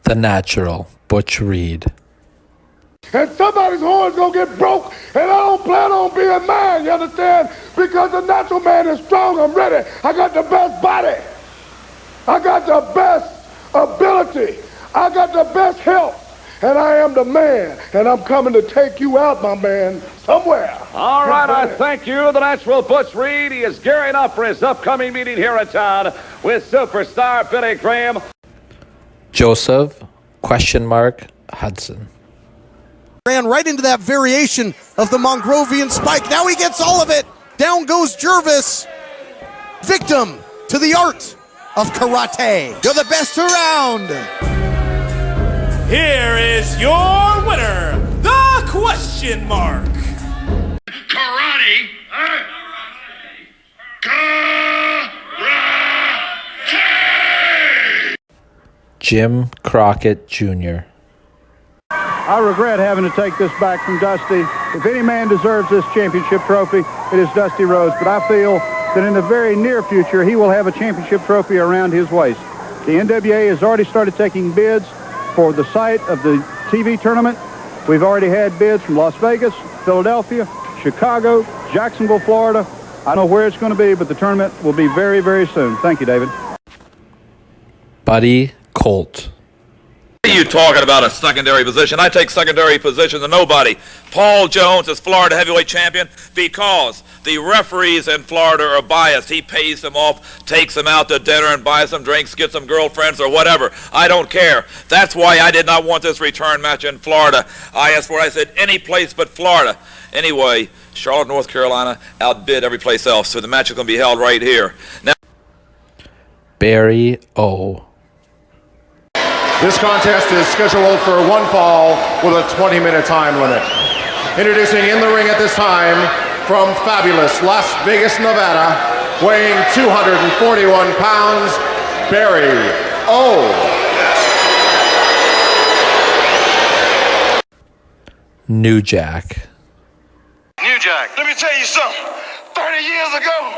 The Natural, Butch Reed. And somebody's horn's gonna get broke, and I don't plan on being mine, you understand? Because the natural man is strong, I'm ready. I got the best body. I got the best ability. I got the best health. And I am the man, and I'm coming to take you out, my man, somewhere. All right, I thank you, the natural Butch Reed. He is gearing up for his upcoming meeting here in town with superstar Billy Graham. Joseph, Hudson. Ran right into that variation of the Mongrovian spike. Now he gets all of it. Down goes Jervis. Victim to the art of karate. You're the best around. Here is your winner, the question mark. Karate? Karate! Jim Crockett Jr. I regret having to take this back from Dusty. If any man deserves this championship trophy, it is Dusty Rhodes. But I feel that in the very near future, he will have a championship trophy around his waist. The NWA has already started taking bids for the site of the TV tournament. We've already had bids from Las Vegas, Philadelphia, Chicago, Jacksonville, Florida. I don't know where it's going to be, but the tournament will be very, very soon. Thank you, David. Buddy Colt. What are you talking about a secondary position? I take secondary position to nobody. Paul Jones is Florida heavyweight champion because the referees in Florida are biased. He pays them off, takes them out to dinner and buys them drinks, gets them girlfriends or whatever. I don't care. That's why I did not want this return match in Florida. I asked for it. I said any place but Florida. Anyway, Charlotte, North Carolina outbid every place else, so the match is going to be held right here. Now, Barry O. This contest is scheduled for one fall with a 20-minute time limit. Introducing in the ring at this time, from fabulous Las Vegas, Nevada, weighing 241 pounds, Barry O. New Jack. New Jack, let me tell you something. 30 years ago,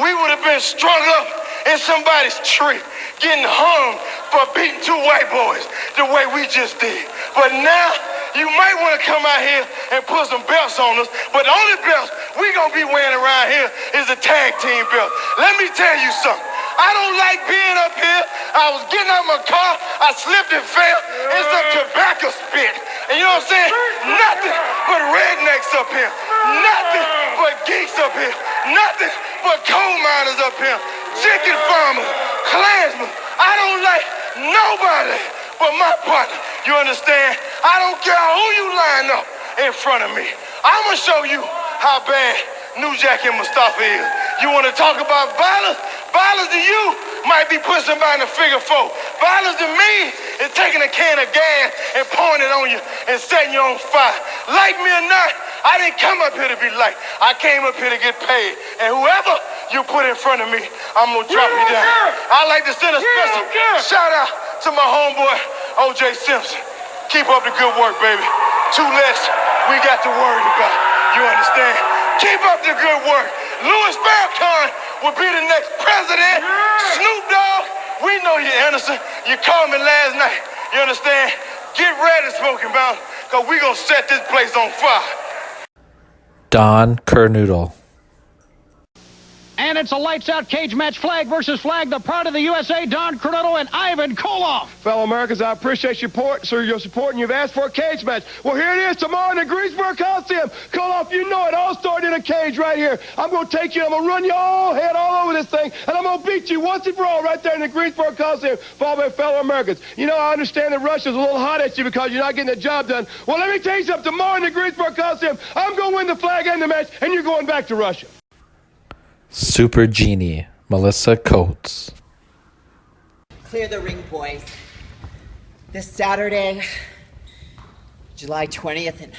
we would have been strung up in somebody's tree, getting hung for beating two white boys the way we just did. But now, you might want to come out here and put some belts on us, but the only belts we gonna be wearing around here is a tag team belt. Let me tell you something. I don't like being up here. I was getting out of my car, I slipped and fell in some tobacco spit. And you know what I'm saying? Nothing but rednecks up here. Nothing but geeks up here. Nothing but coal miners up here. Chicken farmers, Klansmen. I don't like nobody but my partner. You understand? I don't care who you line up in front of me. I'm going to show you how bad New Jack and Mustafa is. You want to talk about violence? Violence to you might be putting somebody in a figure four. Violence to me is taking a can of gas and pouring it on you and setting you on fire. Like me or not, I didn't come up here to be liked. I came up here to get paid. And whoever you put in front of me, I'm going to drop you down. I like to send a special shout out to my homeboy, O.J. Simpson. Keep up the good work, baby. Two less we got to worry about. You understand? Keep up the good work. Louis Farrakhan will be the next president. Snoop Dogg, we know you're innocent. You called me last night. You understand? Get ready, Smoking Mountain, because we're going to set this place on fire. Don Kernoodle. And it's a lights-out cage match, flag versus flag. The pride of the USA, Don Kernoodle and Ivan Koloff. Fellow Americans, I appreciate your support, and you've asked for a cage match. Well, here it is tomorrow in the Greensboro Coliseum. Koloff, you know it all started in a cage right here. I'm going to take you, I'm going to run your whole head all over this thing, and I'm going to beat you once and for all right there in the Greensboro Coliseum for all my fellow Americans. You know, I understand that Russia's a little hot at you because you're not getting the job done. Well, let me tell you something. Tomorrow in the Greensboro Coliseum, I'm going to win the flag and the match, and you're going back to Russia. Super Genie, Melissa Coates. Clear the ring, boys. This Saturday, July 20th in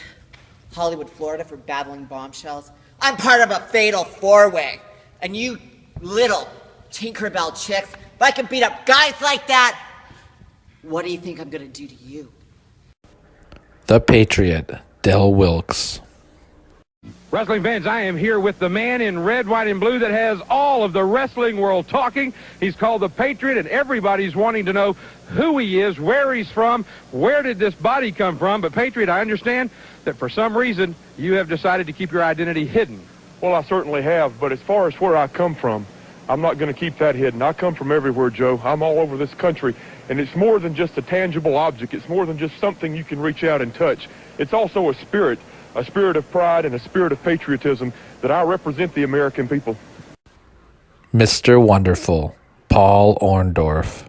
Hollywood, Florida for Battling Bombshells. I'm part of a fatal four-way. And you little Tinkerbell chicks, if I can beat up guys like that, what do you think I'm gonna do to you? The Patriot, Del Wilkes. Wrestling fans, I am here with the man in red, white, and blue that has all of the wrestling world talking. He's called the Patriot, and everybody's wanting to know who he is, where he's from, where did this body come from. But Patriot, I understand that for some reason you have decided to keep your identity hidden. Well, I certainly have, but as far as where I come from, I'm not going to keep that hidden. I come from everywhere, Joe. I'm all over this country, and it's more than just a tangible object. It's more than just something you can reach out and touch. It's also a spirit of pride and a spirit of patriotism that I represent the American people. Mr. Wonderful, Paul Orndorff.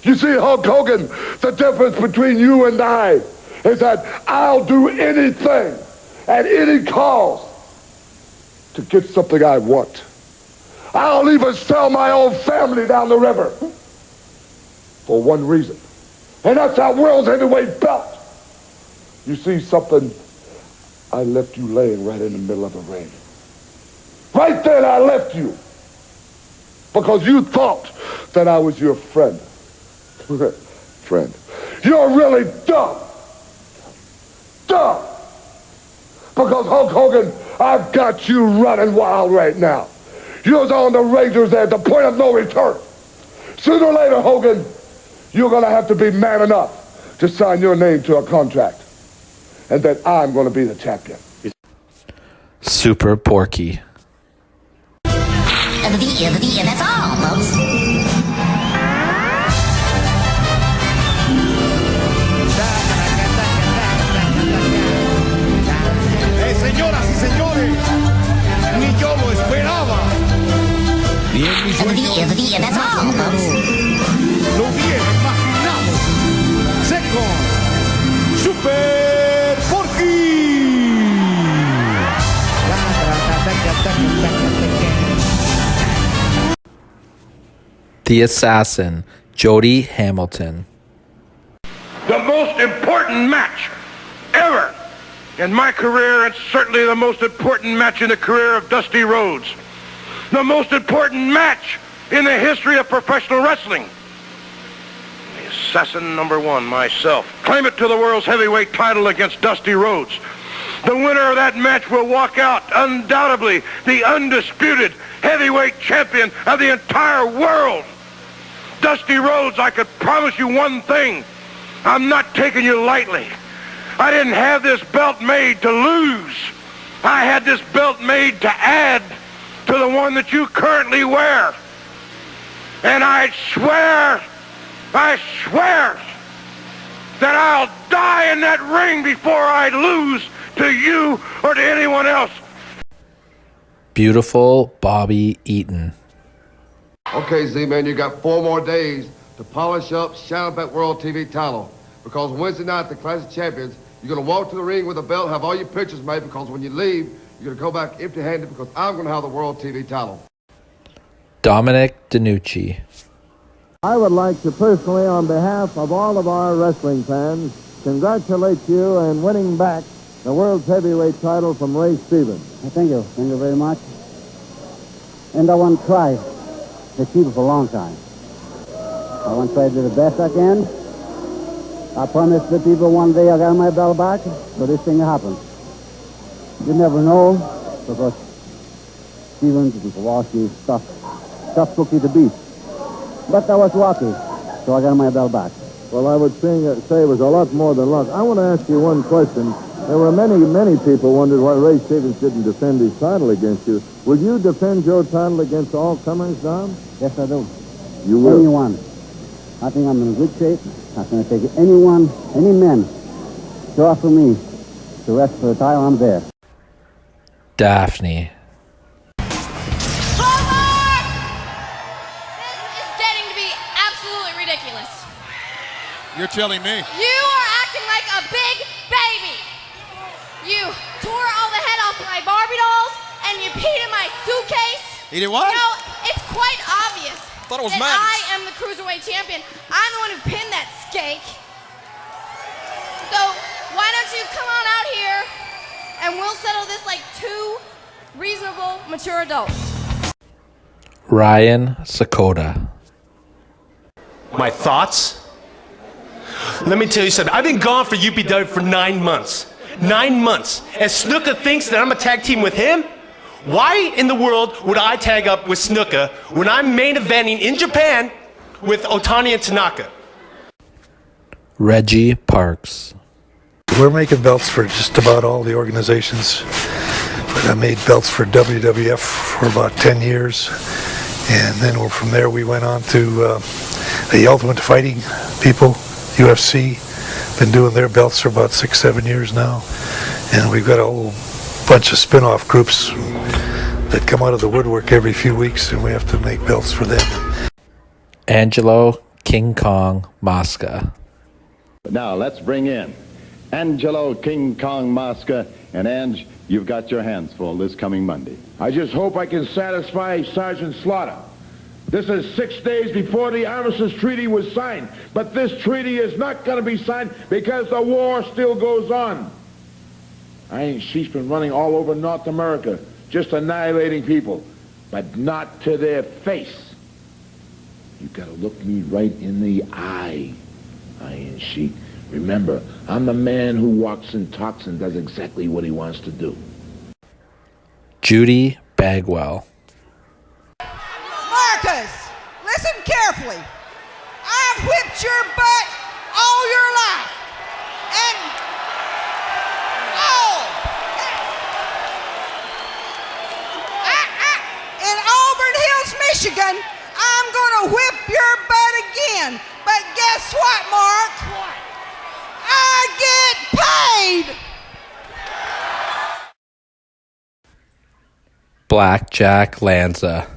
You see, Hulk Hogan, the difference between you and I is that I'll do anything at any cost to get something I want. I'll even sell my own family down the river for one reason, and that's that world's heavyweight belt. You see something? I left you laying right in the middle of the ring. Right then I left you because you thought that I was your friend. Friend. You're really dumb. Dumb. Because Hulk Hogan, I've got you running wild right now. You're on the razor's edge, the point of no return. Sooner or later, Hogan, you're going to have to be man enough to sign your name to a contract. And that I'm going to be the champion. Super Porky. That's all, folks. Señoras y señores, ni yo lo esperaba. Bien, mi sueño. That's all, folks. Lo bien imaginado. Second, Super Porky. The Assassin, Jody Hamilton. The most important match ever in my career, and certainly the most important match in the career of Dusty Rhodes. The most important match in the history of professional wrestling. The Assassin #1, myself. Claim it to the world's heavyweight title against Dusty Rhodes. The winner of that match will walk out, undoubtedly, the undisputed heavyweight champion of the entire world. Dusty Rhodes, I could promise you one thing. I'm not taking you lightly. I didn't have this belt made to lose. I had this belt made to add to the one that you currently wear. And I swear that I'll die in that ring before I lose to you or to anyone else. Beautiful Bobby Eaton. Okay, Z-Man, you got 4 more days to polish up, shine up that World TV title. Because Wednesday night at the Clash of Champions, you're going to walk to the ring with a belt, have all your pictures made, because when you leave, you're going to go back empty-handed because I'm going to have the World TV title. Dominic DeNucci. I would like to personally, on behalf of all of our wrestling fans, congratulate you on winning back the World's Heavyweight title from Ray Stevens. Thank you. Thank you very much. And I want to try to keep it for a long time. I want to try to do the best I can. I promised the people one day I got my belt back, so this thing happened. You never know, because Stevens and Kowalski tough cookie to beat. But I was lucky, so I got my belt back. Well, I would say it was a lot more than luck. I want to ask you one question. There were many people wondered why Ray Stevens didn't defend his title against you. Will you defend your title against all comers, Dom? Yes, I do. You will? Anyone. I think I'm in good shape. I'm going to take anyone, any men, to offer me to wrestle for the title. I'm there. Daphne. You're telling me. You are acting like a big baby. You tore all the head off my Barbie dolls and you peed in my suitcase. He did what? You know, it's quite obvious thought it was that madness. I am the Cruiserweight champion. I'm the one who pinned that skank. So why don't you come on out here and we'll settle this like 2 reasonable, mature adults. Ryan Sakota. My thoughts? Let me tell you something. I've been gone for UPW for 9 months. 9 months, and Snuka thinks that I'm a tag team with him? Why in the world would I tag up with Snuka when I'm main eventing in Japan with Otani and Tanaka? Reggie Parks. We're making belts for just about all the organizations. But I made belts for WWF for about 10 years. And then from there we went on to the Ultimate Fighting people, UFC. Been doing their belts for about 6-7 years now. And we've got a whole bunch of spin-off groups that come out of the woodwork every few weeks, and we have to make belts for them. Angelo King Kong Mosca. Now let's bring in Angelo King Kong Mosca. And Ange, you've got your hands full this coming Monday. I just hope I can satisfy Sergeant Slaughter. This is 6 days before the Armistice Treaty was signed, but this treaty is not going to be signed because the war still goes on. Iron Sheik's been running all over North America, just annihilating people, but not to their face. You got to look me right in the eye, Iron Sheik. Remember, I'm the man who walks and talks and does exactly what he wants to do. Judy Bagwell. Marcus, listen carefully. I've whipped your butt all your life. And in Auburn Hills, Michigan, I'm gonna whip your butt again. But guess what, Mark? What? I get paid. Blackjack Lanza.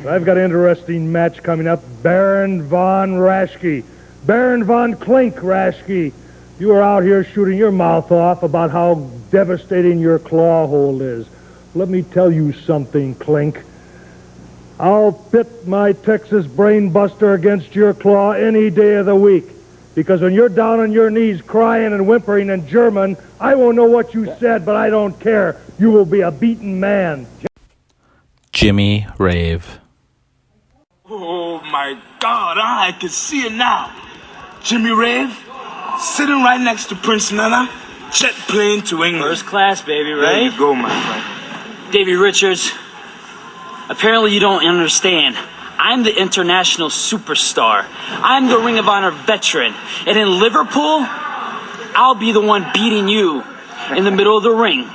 I've got an interesting match coming up. Baron von Raschke. Baron von Klink Raschke. You are out here shooting your mouth off about how devastating your claw hold is. Let me tell you something, Klink. I'll pit my Texas brain buster against your claw any day of the week. Because when you're down on your knees crying and whimpering in German, I won't know what you said, but I don't care. You will be a beaten man. Jimmy Rave. Oh my God, I can see it now. Jimmy Rave, sitting right next to Prince Nana, jet plane to England. First class, baby, right? There you go, my friend. Davey Richards, apparently you don't understand. I'm the international superstar. I'm the Ring of Honor veteran. And in Liverpool, I'll be the one beating you in the middle of the ring.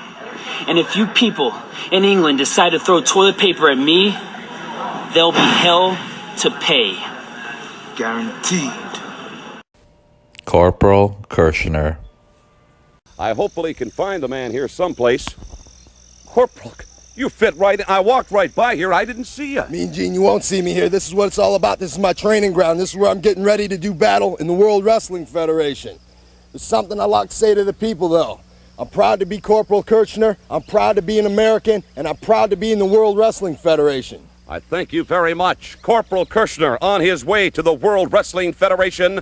And if you people in England decide to throw toilet paper at me, there'll be hell to pay. Guaranteed. Corporal Kirshner. I hopefully can find the man here someplace. Corporal, you fit right in. I walked right by here. I didn't see you. Mean Gene, you won't see me here. This is what it's all about. This is my training ground. This is where I'm getting ready to do battle in the World Wrestling Federation. There's something I like to say to the people, though. I'm proud to be Corporal Kirchner, I'm proud to be an American, and I'm proud to be in the World Wrestling Federation. I thank you very much. Corporal Kirshner on his way to the World Wrestling Federation